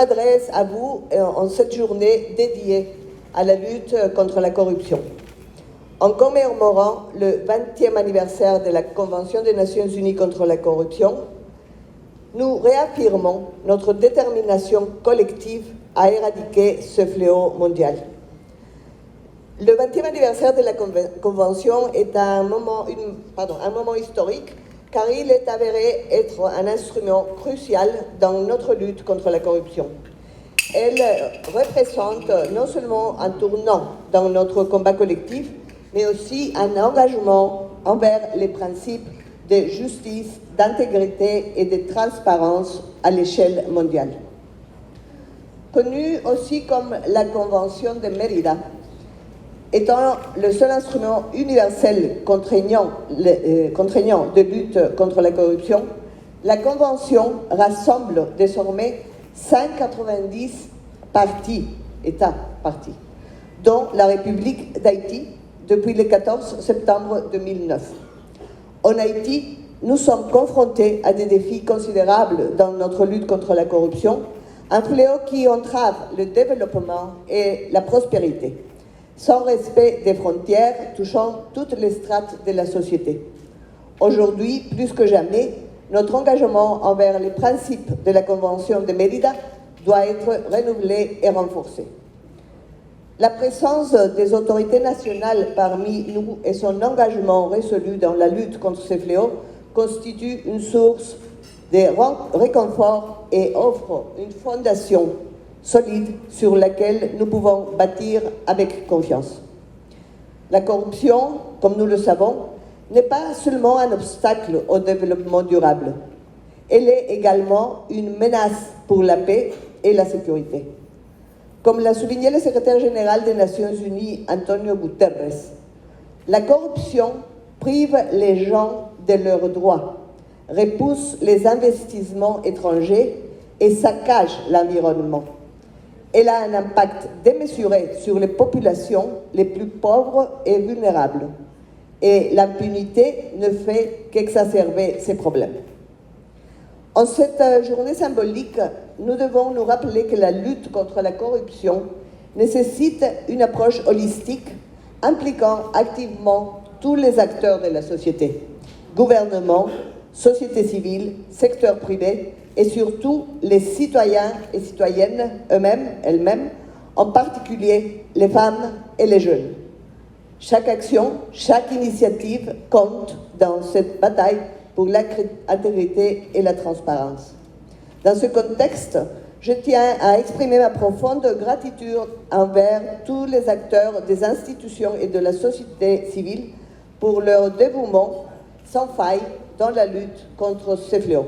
m'adresse à vous en cette journée dédiée à la lutte contre la corruption. En commémorant le 20e anniversaire de la Convention des Nations Unies contre la corruption, nous réaffirmons notre détermination collective à éradiquer ce fléau mondial. Le 20e anniversaire de la Convention est un moment historique, car il est avéré être un instrument crucial dans notre lutte contre la corruption. Elle représente non seulement un tournant dans notre combat collectif, mais aussi un engagement envers les principes de justice, d'intégrité et de transparence à l'échelle mondiale. Connue aussi comme la Convention de Mérida, étant le seul instrument universel contraignant de lutte contre la corruption, la Convention rassemble désormais 190 États parties, dont la République d'Haïti depuis le 14 septembre 2009. En Haïti, nous sommes confrontés à des défis considérables dans notre lutte contre la corruption, un fléau qui entrave le développement et la prospérité, sans respect des frontières touchant toutes les strates de la société. Aujourd'hui, plus que jamais, notre engagement envers les principes de la Convention de Mérida doit être renouvelé et renforcé. La présence des autorités nationales parmi nous et son engagement résolu dans la lutte contre ces fléaux constituent une source de réconfort et offre une fondation solide sur laquelle nous pouvons bâtir avec confiance. La corruption, comme nous le savons, n'est pas seulement un obstacle au développement durable. Elle est également une menace pour la paix et la sécurité. Comme l'a souligné le secrétaire général des Nations Unies, Antonio Guterres, la corruption prive les gens de leurs droits, repousse les investissements étrangers et saccage l'environnement. Elle a un impact démesuré sur les populations les plus pauvres et vulnérables. Et l'impunité ne fait qu'exacerber ces problèmes. En cette journée symbolique, nous devons nous rappeler que la lutte contre la corruption nécessite une approche holistique impliquant activement tous les acteurs de la société, gouvernement, société civile, secteur privé et surtout les citoyens et citoyennes elles-mêmes, en particulier les femmes et les jeunes. Chaque action, chaque initiative compte dans cette bataille pour l'intégrité et la transparence. Dans ce contexte, je tiens à exprimer ma profonde gratitude envers tous les acteurs des institutions et de la société civile pour leur dévouement sans faille dans la lutte contre ces fléaux.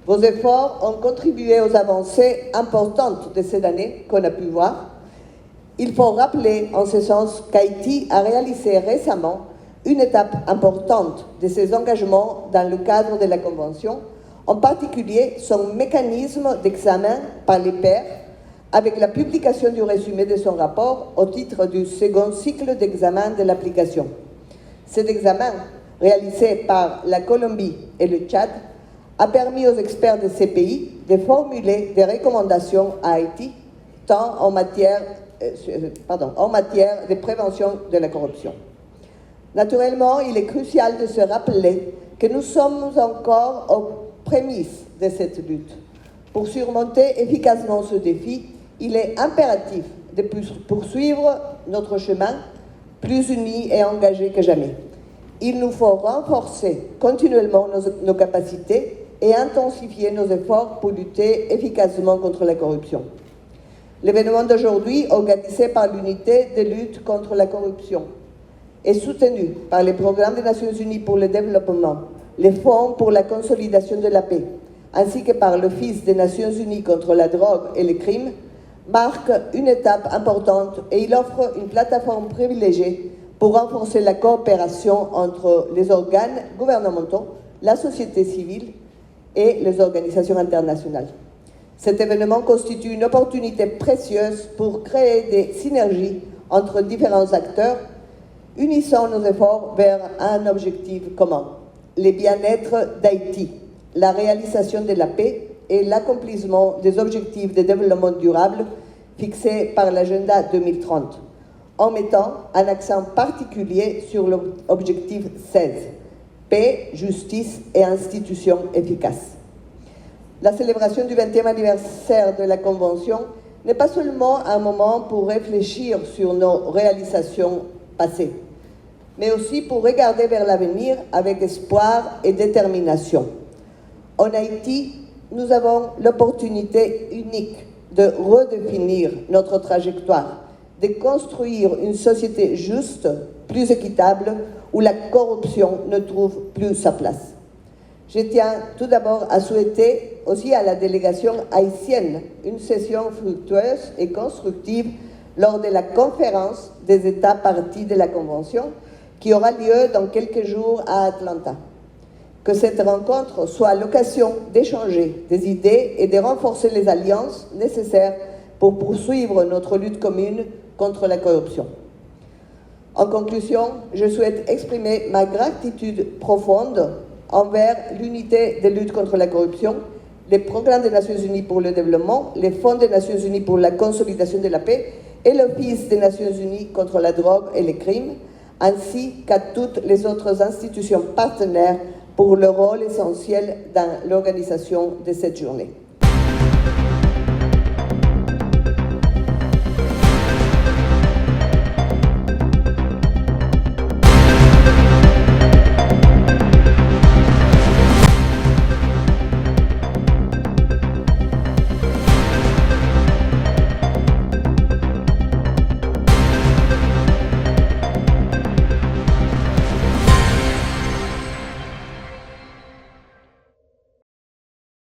Vos efforts ont contribué aux avancées importantes de cette année qu'on a pu voir. Il faut rappeler en ce sens qu'Haïti a réalisé récemment une étape importante de ses engagements dans le cadre de la Convention, en particulier son mécanisme d'examen par les pairs, avec la publication du résumé de son rapport au titre du second cycle d'examen de l'application. Cet examen, réalisé par la Colombie et le Tchad, a permis aux experts de ces pays de formuler des recommandations à Haïti, tant en matière de prévention de la corruption. Naturellement, il est crucial de se rappeler que nous sommes encore aux prémices de cette lutte. Pour surmonter efficacement ce défi, il est impératif de poursuivre notre chemin plus unis et engagés que jamais. Il nous faut renforcer continuellement nos capacités et intensifier nos efforts pour lutter efficacement contre la corruption. L'événement d'aujourd'hui, organisé par l'Unité de lutte contre la corruption, est soutenu par les programmes des Nations Unies pour le développement, les fonds pour la consolidation de la paix, ainsi que par l'Office des Nations Unies contre la drogue et les crimes, marque une étape importante et il offre une plateforme privilégiée pour renforcer la coopération entre les organes gouvernementaux, la société civile et les organisations internationales. Cet événement constitue une opportunité précieuse pour créer des synergies entre différents acteurs, unissant nos efforts vers un objectif commun, le bien-être d'Haïti, la réalisation de la paix et l'accomplissement des objectifs de développement durable fixés par l'agenda 2030, en mettant un accent particulier sur l'objectif 16, paix, justice et institutions efficaces. La célébration du 20e anniversaire de la Convention n'est pas seulement un moment pour réfléchir sur nos réalisations passées, mais aussi pour regarder vers l'avenir avec espoir et détermination. En Haïti, nous avons l'opportunité unique de redéfinir notre trajectoire, de construire une société juste, plus équitable, où la corruption ne trouve plus sa place. Je tiens tout d'abord à souhaiter aussi à la délégation haïtienne une session fructueuse et constructive lors de la conférence des États parties de la Convention qui aura lieu dans quelques jours à Atlanta. Que cette rencontre soit l'occasion d'échanger des idées et de renforcer les alliances nécessaires pour poursuivre notre lutte commune contre la corruption. En conclusion, je souhaite exprimer ma gratitude profonde envers l'unité de lutte contre la corruption, les programmes des Nations Unies pour le développement, les fonds des Nations Unies pour la consolidation de la paix et l'Office des Nations Unies contre la drogue et les crimes, ainsi qu'à toutes les autres institutions partenaires pour leur rôle essentiel dans l'organisation de cette journée.